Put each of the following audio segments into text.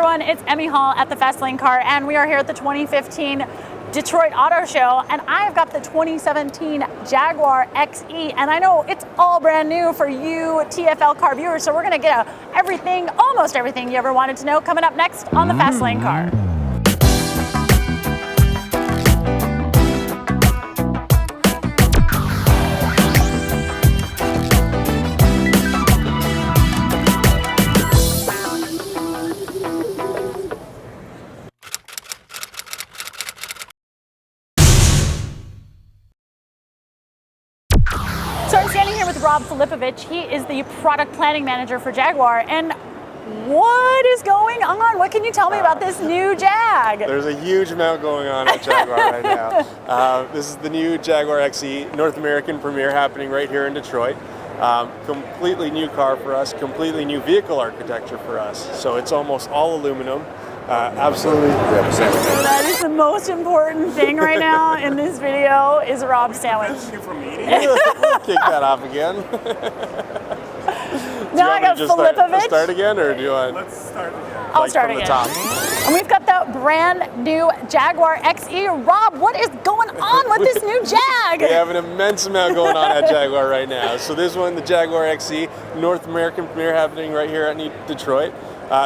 everyone, it's Emmy Hall at the Fast Lane Car, and we are here at the 2015 Detroit Auto Show, and I've got the 2017 Jaguar XE, and I know it's all brand new for you TFL car viewers, so we're gonna get everything, almost everything you ever wanted to know coming up next on the Fast Lane Car. So I'm standing here with Rob Filipovich. He is the product planning manager for Jaguar. And what is going on? What can you tell me about this new Jag? There's a huge amount going on at Jaguar right now. This is the new Jaguar XE, North American premiere, happening right here in Detroit. Completely new car for us, completely new vehicle architecture for us. So it's almost all aluminum. Absolutely representative. That is the most important thing right now in this video is Rob's sandwich. We'll kick that off again. Now I got Filipovich. Start again, or do you want? Let's start again. I'll start again. The top. And we've got the brand new Jaguar XE. Rob, what is going on with this new Jag? We have an immense amount going on at Jaguar right now. So this one, the Jaguar XE, North American premiere, happening right here at Detroit.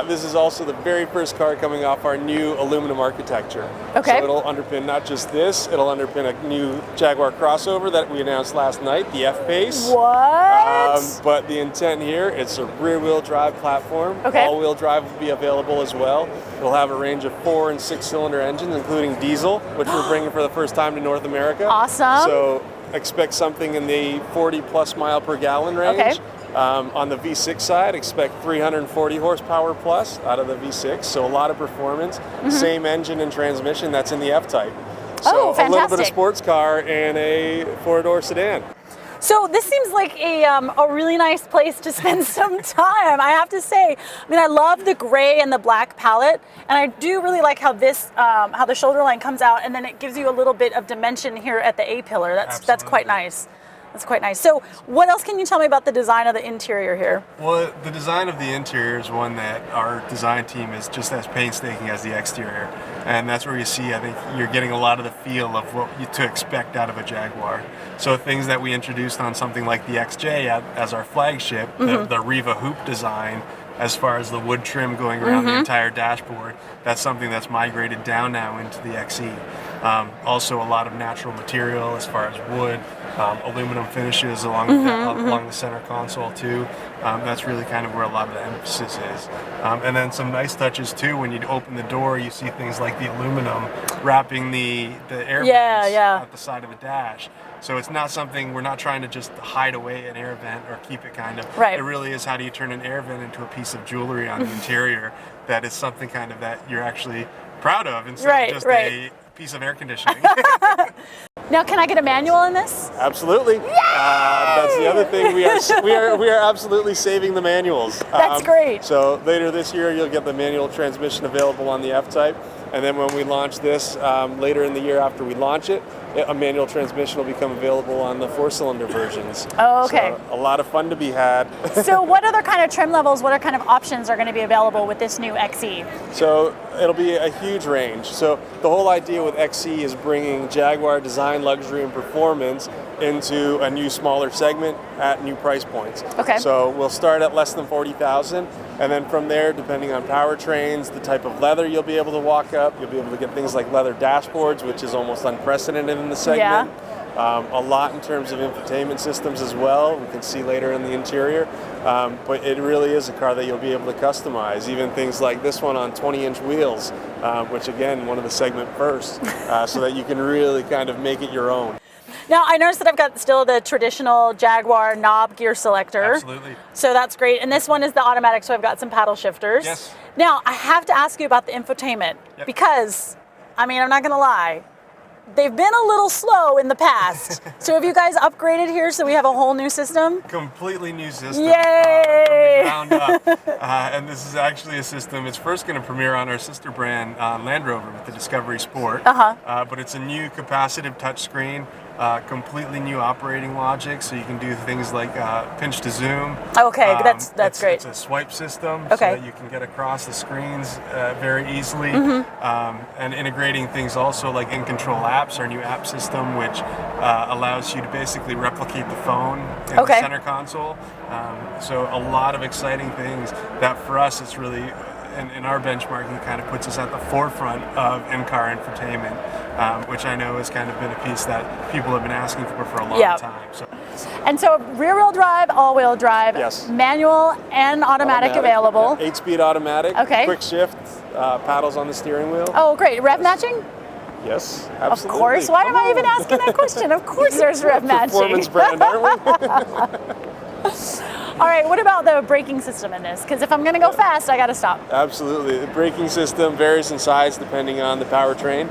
This is also the very first car coming off our new aluminum architecture. Okay. So it'll underpin not just this, it'll underpin a new Jaguar crossover that we announced last night, the F-Pace. What? But the intent here, it's a rear-wheel drive platform. Okay. All-wheel drive will be available as well. It'll have a range of 4- and 6-cylinder engines, including diesel, which we're bringing for the first time to North America. Awesome. So expect something in the 40+ mile per gallon range. Okay. On the V6 side, expect 340 horsepower plus out of the V6, so a lot of performance. Same engine and transmission that's in the F-Type. So fantastic. A little bit of sports car and a 4-door sedan. So this seems like a really nice place to spend some time, I have to say. I mean, I love the gray and the black palette, and I do really like how this, how the shoulder line comes out, and then it gives you a little bit of dimension here at the A-pillar. That's quite nice. That's quite nice. So what else can you tell me about the design of the interior here? Well, the design of the interior is one that our design team is just as painstaking as the exterior. And that's where you see, I think, you're getting a lot of the feel of what to expect out of a Jaguar. So things that we introduced on something like the XJ as our flagship, the Riva hoop design, as far as the wood trim going around the entire dashboard, that's something that's migrated down now into the XE. Also a lot of natural material as far as wood, aluminum finishes along the center console too. That's really kind of where a lot of the emphasis is. And then some nice touches too, when you open the door, you see things like the aluminum wrapping the air vents at the side of the dash. So it's not something, we're not trying to just hide away an air vent or keep it kind of, right. It really is how do you turn an air vent into a piece of jewelry on the interior that is something kind of that you're actually proud of instead of just a piece of air conditioning. Now, can I get a manual in this? Absolutely. That's the other thing. We are absolutely saving the manuals. That's great. So later this year, you'll get the manual transmission available on the F-Type. And then when we launch this, later in the year after we launch it, a manual transmission will become available on the 4-cylinder versions. Oh, okay. So a lot of fun to be had. So what other kind of trim levels, what other kind of options are going to be available with this new XE? So it'll be a huge range. So the whole idea with XE is bringing Jaguar design, luxury, and performance into a new smaller segment at new price points. Okay. So we'll start at less than $40,000, and then from there, depending on powertrains, the type of leather you'll be able to walk up, you'll be able to get things like leather dashboards, which is almost unprecedented in the segment. Yeah. A lot in terms of infotainment systems as well. We can see later in the interior. But it really is a car that you'll be able to customize. Even things like this one on 20-inch wheels, which again, one of the segment first, so that you can really kind of make it your own. Now, I noticed that I've got still the traditional Jaguar knob gear selector. Absolutely. So that's great. And this one is the automatic, so I've got some paddle shifters. Yes. Now, I have to ask you about the infotainment because, I mean, I'm not going to lie. They've been a little slow in the past. So have you guys upgraded here so we have a whole new system? Completely new system. Yay! From the ground up. And this is actually a system, it's first going to premiere on our sister brand Land Rover with the Discovery Sport. But it's a new capacitive touchscreen. completely new operating logic, so you can do things like pinch to zoom. Okay, that's great. It's a swipe system, Okay. so that you can get across the screens very easily. And integrating things also like in-control apps, our new app system, which allows you to basically replicate the phone in the center console. So a lot of exciting things that for us, it's really, in our benchmarking, kind of puts us at the forefront of in-car infotainment, which I know has kind of been a piece that people have been asking for a long time. So. And so rear-wheel drive, all-wheel drive, Yes. manual and automatic available. 8-speed automatic, Okay. quick shift, paddles on the steering wheel. Oh, great. Rev matching? Yes, absolutely. Of course. Why am I even asking that question? Of course there's rev matching. Performance brand, aren't we? All right, what about the braking system in this? Because if I'm going to go fast, I got to stop. Absolutely. The braking system varies in size depending on the powertrain,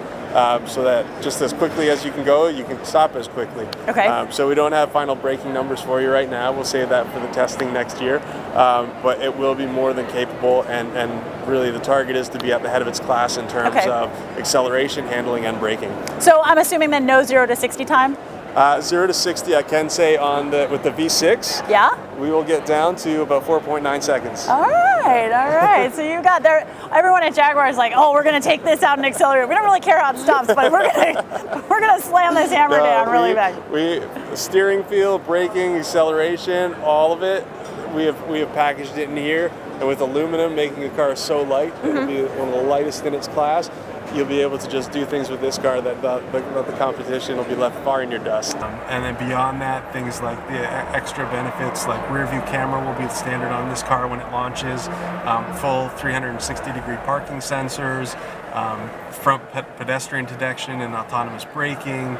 so that just as quickly as you can stop as quickly. Okay. So we don't have final braking numbers for you right now. We'll save that for the testing next year. But it will be more than capable, and really the target is to be at the head of its class in terms of acceleration, handling, and braking. So I'm assuming then no 0 to 60 time? 0 to 60, I can say with the V6, Yeah? we will get down to about 4.9 seconds. All right. So you got there. Everyone at Jaguar is like, oh, we're going to take this out and accelerate. We don't really care how it stops, but we're gonna slam this hammer down really bad. We steering feel, braking, acceleration, all of it. We have packaged it in here, and with aluminum making the car so light, it'll be one of the lightest in its class. You'll be able to just do things with this car that the competition will be left far in your dust. And then beyond that, things like the extra benefits, like rear view camera will be standard on this car when it launches, full 360-degree parking sensors, front pedestrian detection and autonomous braking,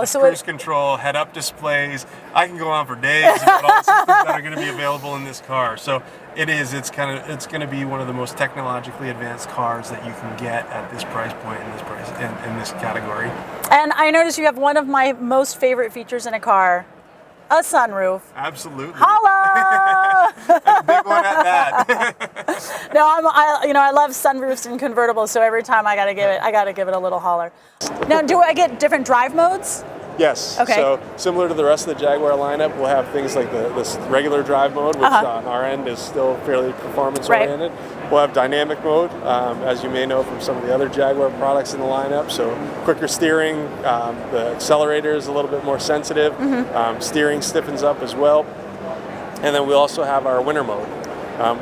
cruise control, head-up displays. I can go on for days about all the systems that are going to be available in this car. So it's going to be one of the most technologically advanced cars that you can get at this price point in this category. And I noticed you have one of my most favorite features in a car, a sunroof. Absolutely. Holla! A big one at that. No, I love sunroofs and convertibles, so every time I gotta give it a little holler. Now, do I get different drive modes? Yes. Okay. So similar to the rest of the Jaguar lineup, we'll have things like this regular drive mode, which on our end is still fairly performance oriented. We'll have dynamic mode, as you may know from some of the other Jaguar products in the lineup. So quicker steering, the accelerator is a little bit more sensitive. Steering stiffens up as well. And then we also have our winter mode,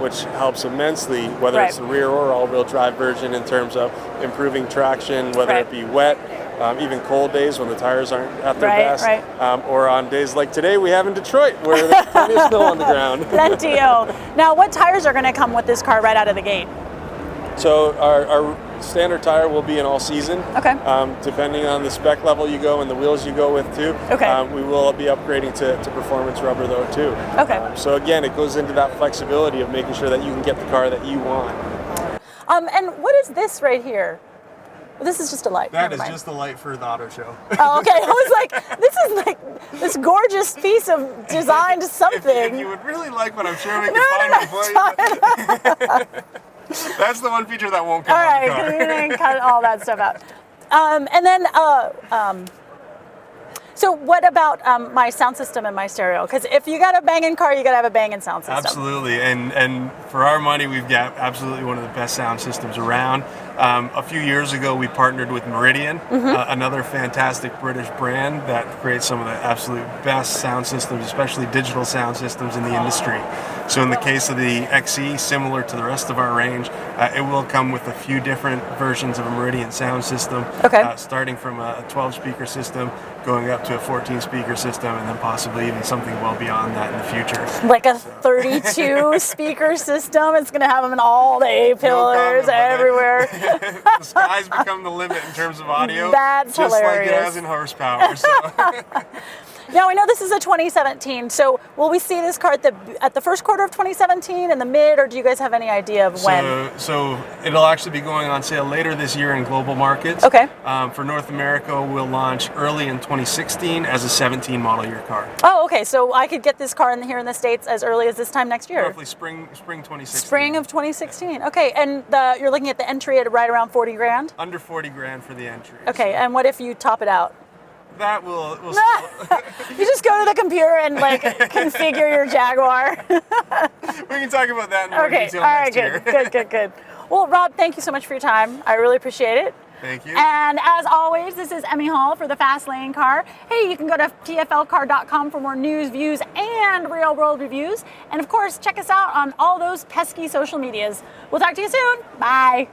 which helps immensely, whether it's the rear or all-wheel drive version, in terms of improving traction, whether it be wet, even cold days when the tires aren't at their best, or on days like today we have in Detroit where there's plenty of snow on the ground. Plenty-o. Now, what tires are going to come with this car right out of the gate? So our standard tire will be an all-season. Okay. Depending on the spec level you go and the wheels you go with too. Okay. We will be upgrading to performance rubber though too. Okay. So again, it goes into that flexibility of making sure that you can get the car that you want. And what is this right here? Well, this is just a light. That is just a light for the auto show. Oh, okay. I was like, this is like this gorgeous piece of designed something. If you would really like what I'm sure we can find for you. That's the one feature that won't come out of the car. All right, we didn't cut all that stuff out. And then, so what about my sound system and my stereo? Because if you got a banging car, you got to have a banging sound system. Absolutely, and for our money, we've got absolutely one of the best sound systems around. A few years ago, we partnered with Meridian, another fantastic British brand that creates some of the absolute best sound systems, especially digital sound systems in the industry. So in the case of the XE, similar to the rest of our range, it will come with a few different versions of a Meridian sound system, starting from a 12-speaker system, going up to a 14-speaker system, and then possibly even something well beyond that in the future. Like a 32-speaker system. It's going to have them in all the A-pillars everywhere. The sky's become the limit in terms of audio. That's just hilarious. Like it has in horsepower. So. Now, I know this is a 2017, so will we see this car at the first quarter of 2017, in the mid, or do you guys have any idea of when? So it'll actually be going on sale later this year in global markets. Okay. For North America, we'll launch early in 2016 as a 17 model year car. Oh, okay, so I could get this car here in the States as early as this time next year? Roughly spring 2016. Spring of 2016, okay, and you're looking at the entry at right around 40 grand? Under 40 grand for the entry. Okay, and what if you top it out? That will You just go to the computer and like configure your Jaguar. we can talk about that in more Okay, detail all right, next year. good. Well, Rob, thank you so much for your time. I really appreciate it. Thank you. And as always, this is Emmy Hall for the Fast Lane Car. Hey, you can go to tflcar.com for more news, views, and real world reviews. And of course, check us out on all those pesky social medias. We'll talk to you soon. Bye.